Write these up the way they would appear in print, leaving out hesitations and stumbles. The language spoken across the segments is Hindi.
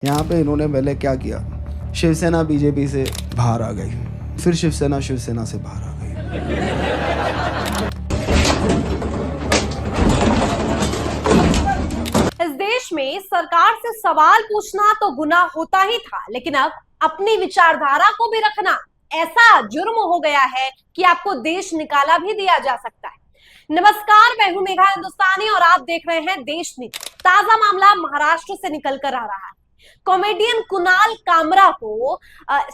यहाँ पे इन्होंने पहले क्या किया, शिवसेना बीजेपी से बाहर आ गई, फिर शिवसेना शिवसेना से बाहर आ गई। इस देश में सरकार से सवाल पूछना तो गुनाह होता ही था, लेकिन अब अपनी विचारधारा को भी रखना ऐसा जुर्म हो गया है कि आपको देश निकाला भी दिया जा सकता है। नमस्कार, मैं हूं मेघा हिंदुस्तानी और आप देख रहे हैं देश नीति। ताजा मामला महाराष्ट्र से निकल कर आ रहा है। कॉमेडियन कुणाल कामरा को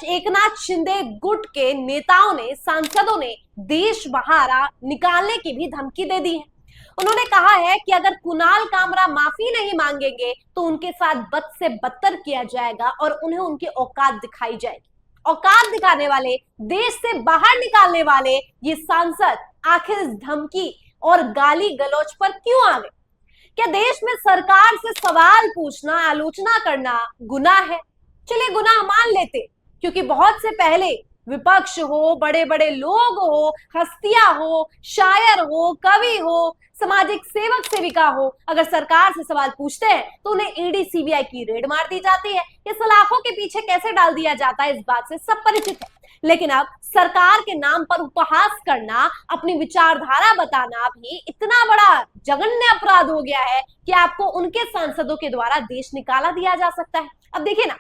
एकनाथ शिंदे गुट के नेताओं ने, सांसदों ने देश बाहर निकालने की भी धमकी दे दी है। उन्होंने कहा है कि अगर कुणाल कामरा माफी नहीं मांगेंगे तो उनके साथ बद से बदतर किया जाएगा और उन्हें उनकी औकात दिखाई जाएगी। औकात दिखाने वाले, देश से बाहर निकालने वाले ये सांसद आखिर इस धमकी और गाली गलौज पर क्यों आ गए? क्या देश में सरकार से सवाल पूछना, आलोचना करना गुनाह है? चलिए गुनाह मान लेते, क्योंकि बहुत से पहले विपक्ष हो, बड़े बड़े लोग हो, हस्तियां हो, शायर हो, कवि हो, सामाजिक सेवक सेविका हो, अगर सरकार से सवाल पूछते हैं तो उन्हें ईडी सीबीआई की रेड मार दी जाती है। ये सलाखों के पीछे कैसे डाल दिया जाता है, इस बात से सब परिचित है। लेकिन अब सरकार के नाम पर उपहास करना, अपनी विचारधारा बताना भी इतना बड़ा जघन्य अपराध हो गया है कि आपको उनके सांसदों के द्वारा देश निकाला दिया जा सकता है। अब देखिए ना,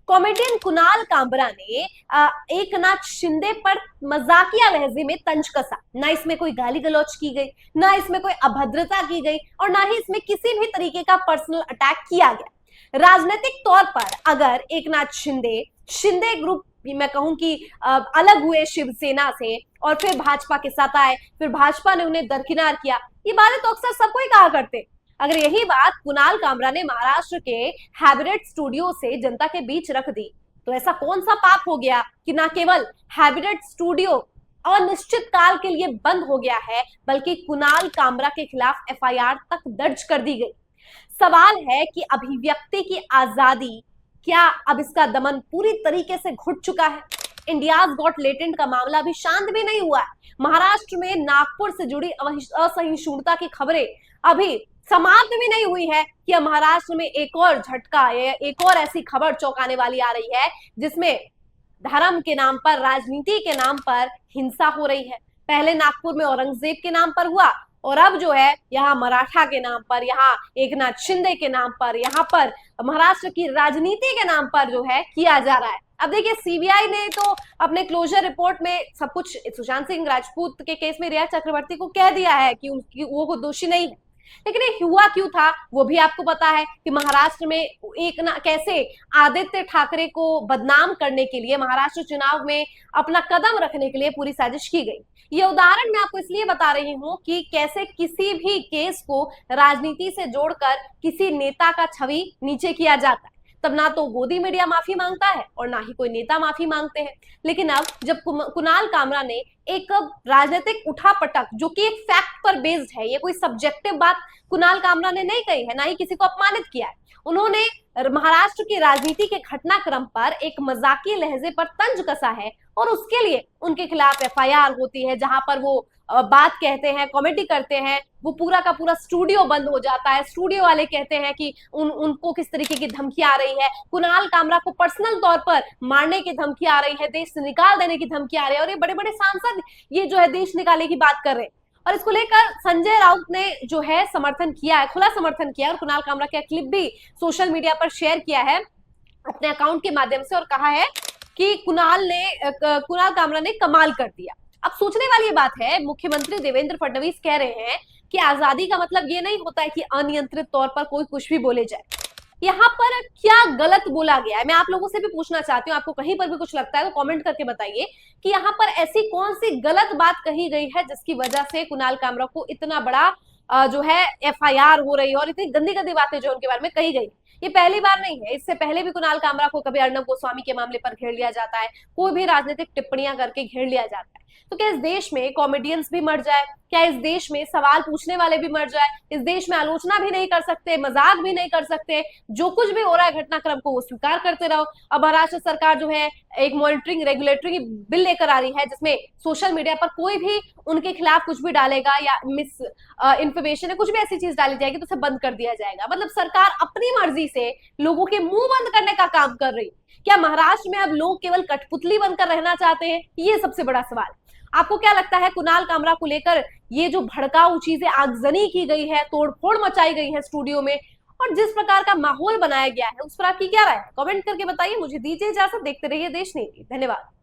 कॉमेडियन कुणाल कामरा ने एकनाथ शिंदे पर मजाकिया लहजे में तंज कसा। ना इसमें कोई गाली गलौज की गई, ना इसमें कोई अभद्रता की गई और ना ही इसमें किसी भी तरीके का पर्सनल अटैक किया गया। राजनीतिक तौर पर अगर एकनाथ शिंदे ग्रुप, मैं कहूं कि अलग हुए शिवसेना से और फिर भाजपा के साथ आए, फिर भाजपा ने उन्हें दरकिनार किया, ये बातें तो अक्सर सबको ही कहा करते। अगर यही बात कुणाल कामरा ने महाराष्ट्र के हैबिटेट स्टूडियो से जनता के बीच रख दी, तो ऐसा कौन सा पाप हो गया कि ना केवल हैबिटेट स्टूडियो अनिश्चित काल के लिए बंद हो गया है, बल्कि कुणाल कामरा के खिलाफ एफआईआर तक दर्ज कर दी गई। सवाल है कि अभिव्यक्ति की आजादी, क्या अब इसका दमन पूरी तरीके से घुट चुका है? इंडियाज गॉट लेटेंट का मामला अभी शांत भी नहीं हुआ है। महाराष्ट्र में नागपुर से जुड़ी असहिष्णुता की खबरें अभी समाप्त भी नहीं हुई है कि महाराष्ट्र में एक और झटका, एक और ऐसी खबर चौंकाने वाली आ रही है जिसमें धर्म के नाम पर, राजनीति के नाम पर हिंसा हो रही है। पहले नागपुर में औरंगजेब के नाम पर हुआ और अब जो है यहाँ मराठा के नाम पर, यहाँ एकनाथ शिंदे के नाम पर, यहाँ पर महाराष्ट्र की राजनीति के नाम पर जो है किया जा रहा है। अब देखिए, सीबीआई ने तो अपने क्लोजर रिपोर्ट में सब कुछ सुशांत सिंह राजपूत के केस में रिया चक्रवर्ती को कह दिया है कि वो दोषी नहीं है। लेकिन ये हुआ क्यों था वो भी आपको पता है कि महाराष्ट्र में कैसे आदित्य ठाकरे को बदनाम करने के लिए, महाराष्ट्र चुनाव में अपना कदम रखने के लिए पूरी साजिश की गई। ये उदाहरण मैं आपको इसलिए बता रही हूं कि कैसे किसी भी केस को राजनीति से जोड़कर किसी नेता का छवि नीचे किया जाता है। तब ना तो गोदी मीडिया माफी मांगता है और ना ही कोई नेता माफी मांगते हैं। लेकिन अब जब कुणाल कामरा ने एक राजनीतिक उठापटक, जो कि एक फैक्ट पर बेस्ड है, ये कोई सब्जेक्टिव बात कुणाल कामरा ने नहीं कही है, ना ही किसी को अपमानित किया है, उन्होंने महाराष्ट्र की राजनीति के घटनाक्रम पर एक मजाकी लहजे पर तंज कसा है और उसके लिए उनके खिलाफ एफआईआर होती है, जहां पर वो बात कहते हैं, कॉमेडी करते हैं, वो पूरा का पूरा स्टूडियो बंद हो जाता है। स्टूडियो वाले कहते हैं कि उनको किस तरीके की धमकी आ रही है, कुणाल कामरा को पर्सनल तौर पर मारने की धमकी आ रही है, देश से निकाल देने की धमकी आ रही है और ये बड़े बड़े सांसद ये जो है देश निकालने की बात कर रहे हैं। और इसको लेकर संजय राउत ने जो है समर्थन किया है, खुला समर्थन किया और कुणाल कामरा का क्लिप भी सोशल मीडिया पर शेयर किया है अपने अकाउंट के माध्यम से और कहा है कि कुणाल कामरा ने कमाल कर दिया। अब सोचने वाली बात है, मुख्यमंत्री देवेंद्र फडणवीस कह रहे हैं कि आजादी का मतलब ये नहीं होता है कि अनियंत्रित तौर पर कोई कुछ भी बोले जाए। यहाँ पर क्या गलत बोला गया है, मैं आप लोगों से भी पूछना चाहती हूँ। आपको कहीं पर भी कुछ लगता है तो कमेंट करके बताइए कि यहाँ पर ऐसी कौन सी गलत बात कही गई है जिसकी वजह से कुणाल कामरा को इतना बड़ा जो है एफआईआर हो रही है और इतनी गंदी गंदी बातें जो उनके बारे में कही गई। ये पहली बार नहीं है, इससे पहले भी कुणाल कामरा को कभी अर्नब गोस्वामी के मामले पर घेर लिया जाता है, कोई भी राजनीतिक टिप्पणियां करके घेर लिया जाता है। तो क्या इस देश में कॉमेडियंस भी मर जाए? क्या इस देश में सवाल पूछने वाले भी मर जाए? इस देश में आलोचना भी नहीं कर सकते, मजाक भी नहीं कर सकते, जो कुछ भी हो रहा है घटनाक्रम को वो स्वीकार करते रहो? अब महाराष्ट्र सरकार जो है एक मॉनिटरिंग रेगुलेटरी बिल लेकर आ रही है जिसमें सोशल मीडिया पर कोई भी उनके खिलाफ कुछ भी डालेगा या मिस इंफॉर्मेशन है, कुछ भी ऐसी चीज डाली जाएगी तो उसे बंद कर दिया जाएगा। मतलब सरकार अपनी मर्जी से लोगों के मुंह बंद करने का काम कर रही है। क्या महाराष्ट्र में अब लोग केवल कठपुतली बनकर रहना चाहते हैं? ये सबसे बड़ा सवाल। आपको क्या लगता है कुणाल कामरा को लेकर ये जो भड़काऊ चीजें आगजनी की गई है, तोड़फोड़ मचाई गई है स्टूडियो में, और जिस प्रकार का माहौल बनाया गया है, उस पर आपकी क्या राय है? कमेंट करके बताइए। मुझे दीजिए इजाजत, देखते रहिए देश नीति। धन्यवाद।